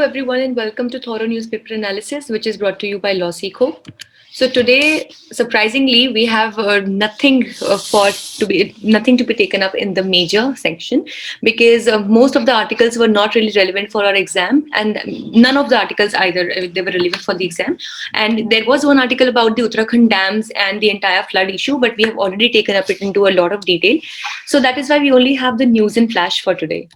everyone, and welcome to Thorough Newspaper Analysis, which is brought to you by LawSeco. So today, surprisingly, we have nothing to be taken up in the major section because most of the articles were not really relevant for our exam, and none of the articles either they were relevant for the exam. And there was one article about the Uttarakhand dams and the entire flood issue, but we have already taken up it into a lot of detail. So that is why we only have the news in flash for today.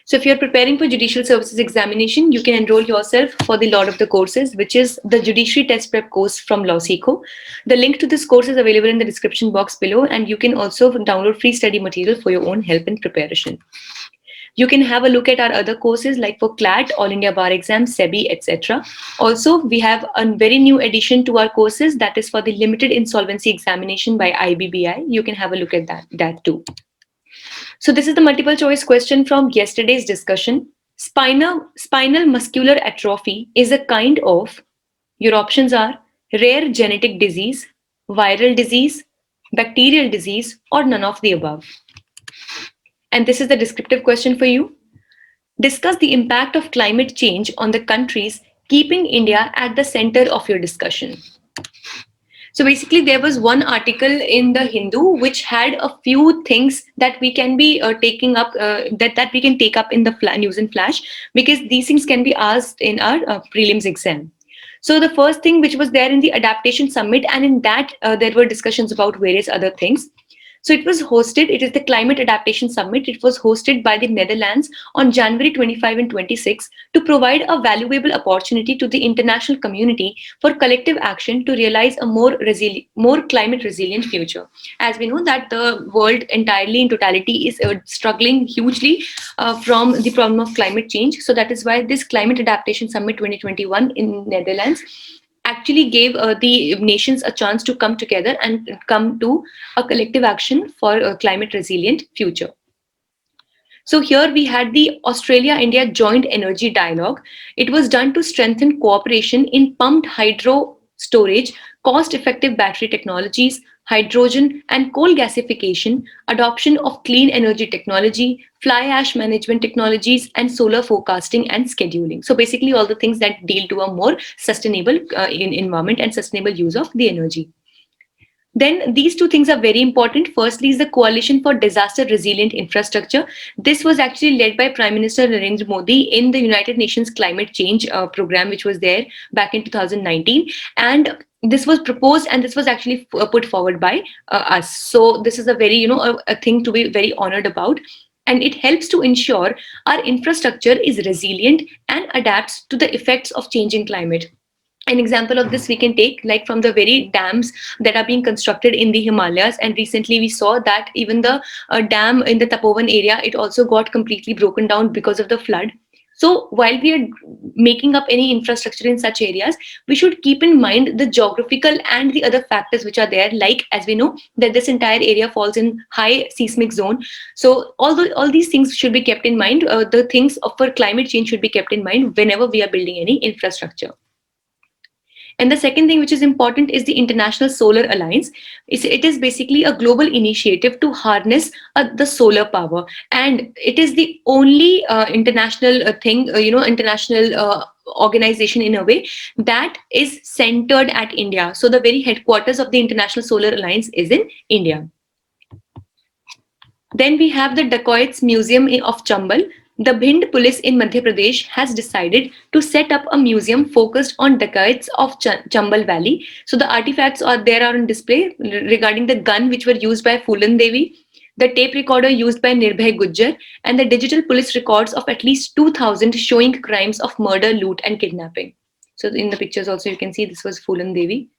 So if you're preparing for Judicial Services examination, you can enroll yourself for the lot of the courses, which is the Judiciary Test Prep course from LawSeco. The link to this course is available in the description box below, and you can also download free study material for your own help in preparation. You can have a look at our other courses like for CLAT, All India Bar Exam, SEBI, etc. Also, we have a very new addition to our courses that is for the Limited Insolvency Examination by IBBI. You can have a look at that too. So this is the multiple choice question from yesterday's discussion. Spinal muscular atrophy is a kind of, your options are rare genetic disease, viral disease, bacterial disease, or none of the above. And this is the descriptive question for you. Discuss the impact of climate change on the countries, keeping India at the center of your discussion. So basically, there was one article in the Hindu which had a few things that we can be taking up, that we can take up in the news in flash, because these things can be asked in our prelims exam. So the first thing which was there in the adaptation summit, and in that there were discussions about various other things. So it was hosted, it is the Climate Adaptation Summit. It was hosted by the Netherlands on January 25 and 26 to provide a valuable opportunity to the international community for collective action to realize a more climate resilient future. As we know that the world entirely in totality is struggling hugely from the problem of climate change. So that is why this Climate Adaptation Summit 2021 in Netherlands actually gave the nations a chance to come together and come to a collective action for a climate resilient future. So here we had the Australia-India Joint Energy Dialogue. It was done to strengthen cooperation in pumped hydro storage, cost-effective battery technologies, hydrogen and coal gasification, adoption of clean energy technology, fly ash management technologies, and solar forecasting and scheduling. So basically all the things that deal to a more sustainable environment and sustainable use of the energy. Then these two things are very important. Firstly is the Coalition for Disaster Resilient Infrastructure. This was actually led by Prime Minister Narendra Modi in the United Nations Climate Change Program, which was there back in 2019. And this was proposed and this was actually put forward by us. So this is a very, a thing to be very honored about. And it helps to ensure our infrastructure is resilient and adapts to the effects of changing climate. An example of this we can take like from the very dams that are being constructed in the Himalayas, and recently we saw that even the dam in the Tapovan area, it also got completely broken down because of the flood. So while we are making up any infrastructure in such areas, we should keep in mind the geographical and the other factors which are there, like as we know that this entire area falls in high seismic zone. So all these things should be kept in mind. The things for climate change should be kept in mind whenever we are building any infrastructure. And the second thing which is important is the International Solar Alliance. It is basically a global initiative to harness the solar power. And it is the only international international organization in a way that is centered at India. So the very headquarters of the International Solar Alliance is in India. Then we have the Dacoits Museum of Chambal. The Bhind police in Madhya Pradesh has decided to set up a museum focused on dacoits of Chambal Valley. So the artifacts are there on display regarding the gun which were used by Phulan Devi, the tape recorder used by Nirbhay Gujjar, and the digital police records of at least 2,000 showing crimes of murder, loot, and kidnapping. So in the pictures also you can see this was Phulan Devi.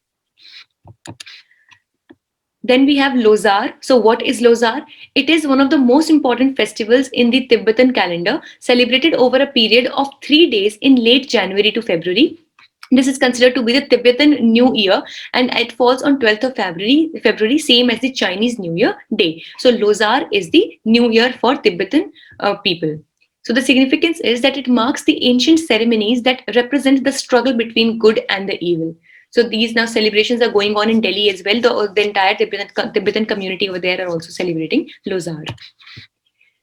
Then we have Losar. So what is Losar? It is one of the most important festivals in the Tibetan calendar, celebrated over a period of 3 days in late January to February. This is considered to be the Tibetan New Year, and it falls on 12th of February, same as the Chinese New Year day. So Losar is the New Year for Tibetan people. So the significance is that it marks the ancient ceremonies that represent the struggle between good and the evil. So these now celebrations are going on in Delhi as well. The entire Tibetan community over there are also celebrating Losar.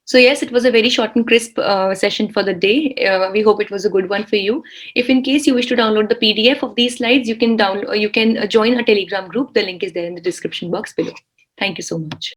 So yes, it was a very short and crisp session for the day. We hope it was a good one for you. If in case you wish to download the PDF of these slides, you can join a Telegram group. The link is there in the description box below. Thank you so much.